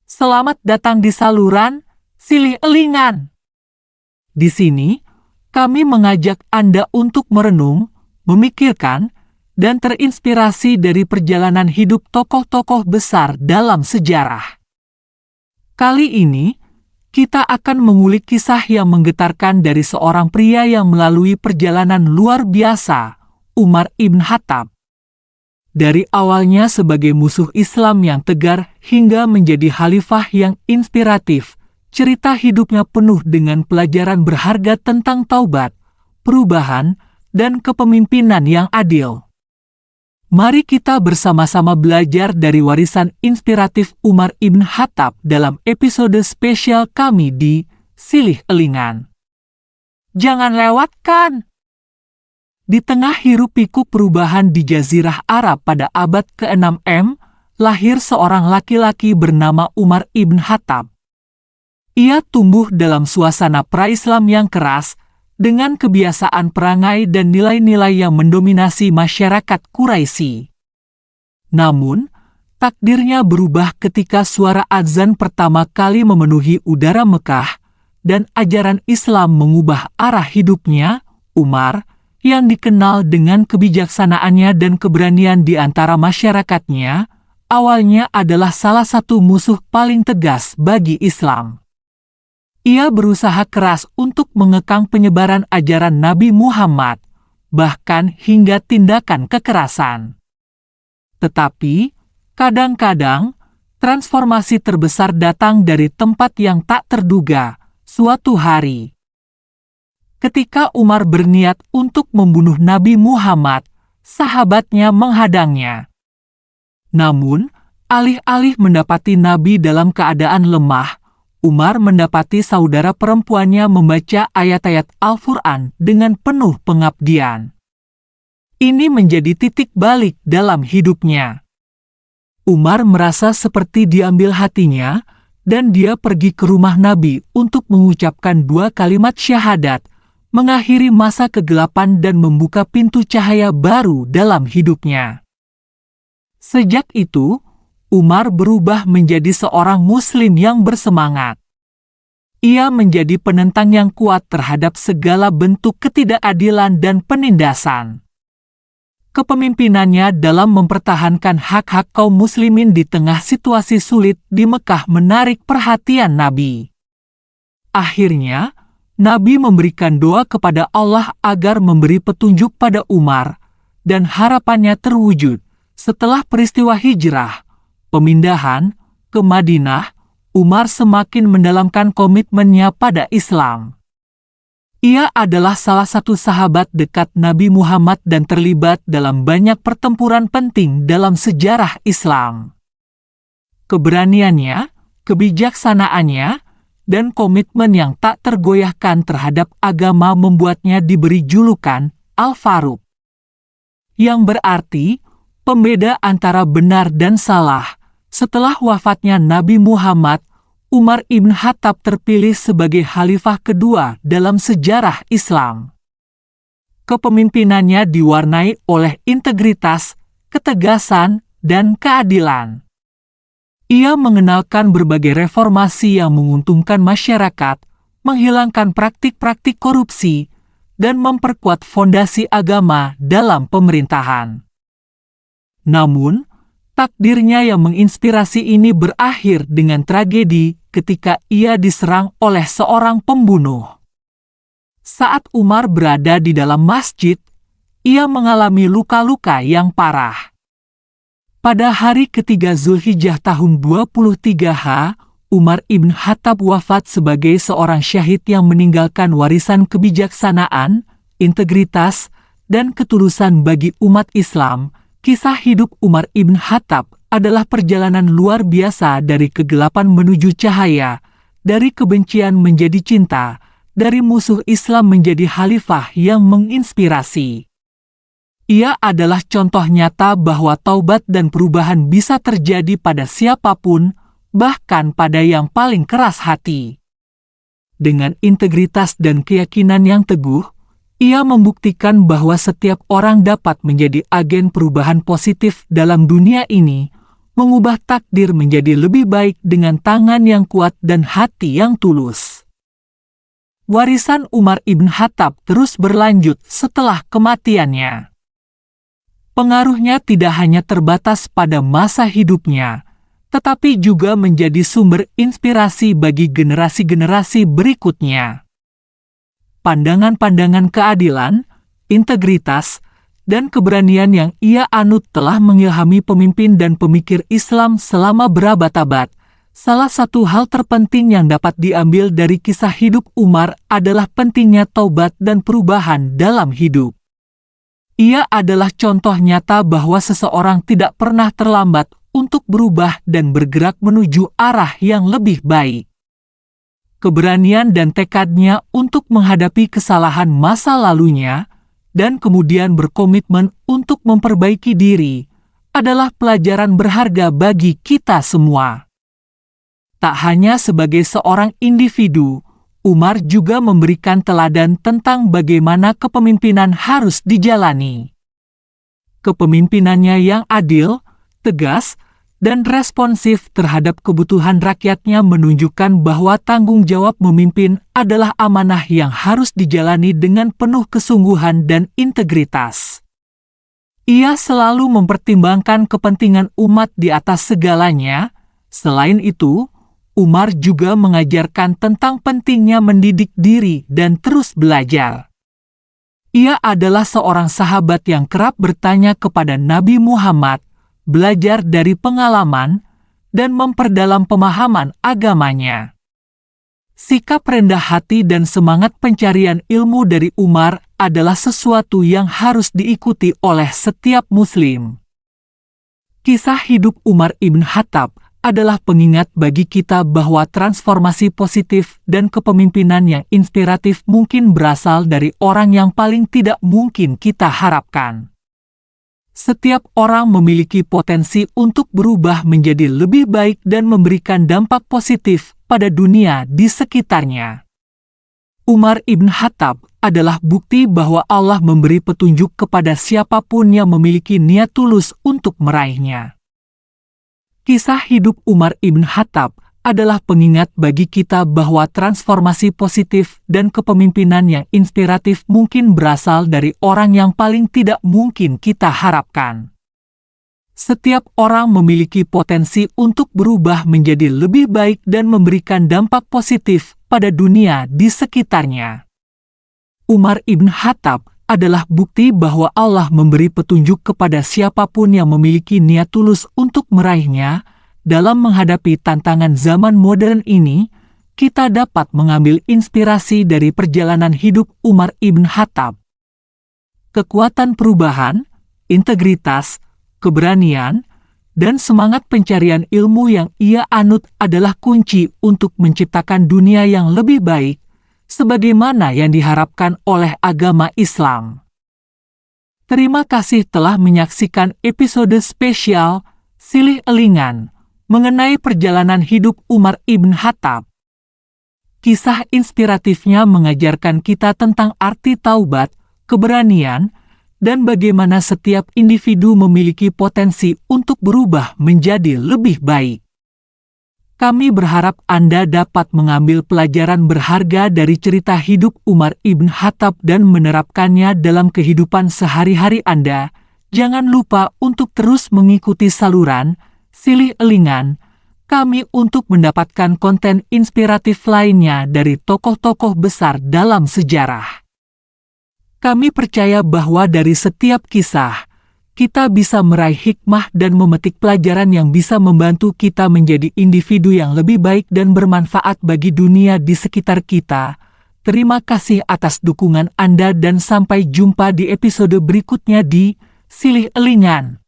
Selamat datang di saluran Silih Elingan. Di sini, kami mengajak Anda untuk merenung, memikirkan, dan terinspirasi dari perjalanan hidup tokoh-tokoh besar dalam sejarah. Kali ini, kita akan mengulik kisah yang menggetarkan dari seorang pria yang melalui perjalanan luar biasa, Umar ibn Khattab. Dari awalnya sebagai musuh Islam yang tegar hingga menjadi khalifah yang inspiratif, cerita hidupnya penuh dengan pelajaran berharga tentang taubat, perubahan, dan kepemimpinan yang adil. Mari kita bersama-sama belajar dari warisan inspiratif Umar ibn Khattab dalam episode spesial kami di Silih Elingan. Jangan lewatkan! Di tengah hiruk-pikuk perubahan di Jazirah Arab pada abad ke-6 M, lahir seorang laki-laki bernama Umar ibn Khattab. Ia tumbuh dalam suasana pra-Islam yang keras, dengan kebiasaan perangai dan nilai-nilai yang mendominasi masyarakat Quraisy. Namun, takdirnya berubah ketika suara azan pertama kali memenuhi udara Mekah, dan ajaran Islam mengubah arah hidupnya. Umar, yang dikenal dengan kebijaksanaannya dan keberanian di antara masyarakatnya, awalnya adalah salah satu musuh paling tegas bagi Islam. Ia berusaha keras untuk mengekang penyebaran ajaran Nabi Muhammad, bahkan hingga tindakan kekerasan. Tetapi, kadang-kadang, transformasi terbesar datang dari tempat yang tak terduga. Suatu hari, ketika Umar berniat untuk membunuh Nabi Muhammad, sahabatnya menghadangnya. Namun, alih-alih mendapati Nabi dalam keadaan lemah, Umar mendapati saudara perempuannya membaca ayat-ayat Al-Quran dengan penuh pengabdian. Ini menjadi titik balik dalam hidupnya. Umar merasa seperti diambil hatinya, dan dia pergi ke rumah Nabi untuk mengucapkan 2 kalimat syahadat, mengakhiri masa kegelapan dan membuka pintu cahaya baru dalam hidupnya. Sejak itu, Umar berubah menjadi seorang Muslim yang bersemangat. Ia menjadi penentang yang kuat terhadap segala bentuk ketidakadilan dan penindasan. Kepemimpinannya dalam mempertahankan hak-hak kaum muslimin di tengah situasi sulit di Mekah menarik perhatian Nabi. Akhirnya, Nabi memberikan doa kepada Allah agar memberi petunjuk pada Umar, dan harapannya terwujud. Setelah peristiwa hijrah, pemindahan ke Madinah, Umar semakin mendalamkan komitmennya pada Islam. Ia adalah salah satu sahabat dekat Nabi Muhammad dan terlibat dalam banyak pertempuran penting dalam sejarah Islam. Keberaniannya, kebijaksanaannya, dan komitmen yang tak tergoyahkan terhadap agama membuatnya diberi julukan Al-Faruq, yang berarti pembeda antara benar dan salah. Setelah wafatnya Nabi Muhammad, Umar ibn Khattab terpilih sebagai khalifah kedua dalam sejarah Islam. Kepemimpinannya diwarnai oleh integritas, ketegasan, dan keadilan. Ia mengenalkan berbagai reformasi yang menguntungkan masyarakat, menghilangkan praktik-praktik korupsi, dan memperkuat fondasi agama dalam pemerintahan. Namun, takdirnya yang menginspirasi ini berakhir dengan tragedi ketika ia diserang oleh seorang pembunuh. Saat Umar berada di dalam masjid, ia mengalami luka-luka yang parah. Pada hari ketiga Zulhijjah tahun 23H, Umar ibn Khattab wafat sebagai seorang syahid yang meninggalkan warisan kebijaksanaan, integritas, dan ketulusan bagi umat Islam. Kisah hidup Umar ibn Khattab adalah perjalanan luar biasa dari kegelapan menuju cahaya, dari kebencian menjadi cinta, dari musuh Islam menjadi khalifah yang menginspirasi. Ia adalah contoh nyata bahwa taubat dan perubahan bisa terjadi pada siapapun, bahkan pada yang paling keras hati. Dengan integritas dan keyakinan yang teguh, ia membuktikan bahwa setiap orang dapat menjadi agen perubahan positif dalam dunia ini, mengubah takdir menjadi lebih baik dengan tangan yang kuat dan hati yang tulus. Warisan Umar ibn Khattab terus berlanjut setelah kematiannya. Pengaruhnya tidak hanya terbatas pada masa hidupnya, tetapi juga menjadi sumber inspirasi bagi generasi-generasi berikutnya. Pandangan-pandangan keadilan, integritas, dan keberanian yang ia anut telah mengilhami pemimpin dan pemikir Islam selama berabad-abad. Salah satu hal terpenting yang dapat diambil dari kisah hidup Umar adalah pentingnya taubat dan perubahan dalam hidup. Ia adalah contoh nyata bahwa seseorang tidak pernah terlambat untuk berubah dan bergerak menuju arah yang lebih baik. Keberanian dan tekadnya untuk menghadapi kesalahan masa lalunya dan kemudian berkomitmen untuk memperbaiki diri adalah pelajaran berharga bagi kita semua. Tak hanya sebagai seorang individu, Umar juga memberikan teladan tentang bagaimana kepemimpinan harus dijalani. Kepemimpinannya yang adil, tegas, dan responsif terhadap kebutuhan rakyatnya menunjukkan bahwa tanggung jawab memimpin adalah amanah yang harus dijalani dengan penuh kesungguhan dan integritas. Ia selalu mempertimbangkan kepentingan umat di atas segalanya. Selain itu, Umar juga mengajarkan tentang pentingnya mendidik diri dan terus belajar. Ia adalah seorang sahabat yang kerap bertanya kepada Nabi Muhammad, belajar dari pengalaman, dan memperdalam pemahaman agamanya. Sikap rendah hati dan semangat pencarian ilmu dari Umar adalah sesuatu yang harus diikuti oleh setiap Muslim. Kisah hidup Umar ibn Khattab adalah pengingat bagi kita bahwa transformasi positif dan kepemimpinan yang inspiratif mungkin berasal dari orang yang paling tidak mungkin kita harapkan. Setiap orang memiliki potensi untuk berubah menjadi lebih baik dan memberikan dampak positif pada dunia di sekitarnya. Umar ibn Khattab adalah bukti bahwa Allah memberi petunjuk kepada siapapun yang memiliki niat tulus untuk meraihnya. Kisah hidup Umar ibn Khattab adalah pengingat bagi kita bahwa transformasi positif dan kepemimpinan yang inspiratif mungkin berasal dari orang yang paling tidak mungkin kita harapkan. Setiap orang memiliki potensi untuk berubah menjadi lebih baik dan memberikan dampak positif pada dunia di sekitarnya. Umar ibn Khattab adalah bukti bahwa Allah memberi petunjuk kepada siapapun yang memiliki niat tulus untuk meraihnya. Dalam menghadapi tantangan zaman modern ini, kita dapat mengambil inspirasi dari perjalanan hidup Umar ibn Khattab. Kekuatan perubahan, integritas, keberanian, dan semangat pencarian ilmu yang ia anut adalah kunci untuk menciptakan dunia yang lebih baik, sebagaimana yang diharapkan oleh agama Islam. Terima kasih telah menyaksikan episode spesial Silih Elingan mengenai perjalanan hidup Umar ibn Khattab. Kisah inspiratifnya mengajarkan kita tentang arti taubat, keberanian, dan bagaimana setiap individu memiliki potensi untuk berubah menjadi lebih baik. Kami berharap Anda dapat mengambil pelajaran berharga dari cerita hidup Umar ibn Khattab dan menerapkannya dalam kehidupan sehari-hari Anda. Jangan lupa untuk terus mengikuti saluran Silih Elingan kami untuk mendapatkan konten inspiratif lainnya dari tokoh-tokoh besar dalam sejarah. Kami percaya bahwa dari setiap kisah, kita bisa meraih hikmah dan memetik pelajaran yang bisa membantu kita menjadi individu yang lebih baik dan bermanfaat bagi dunia di sekitar kita. Terima kasih atas dukungan Anda dan sampai jumpa di episode berikutnya di Silih Elingan.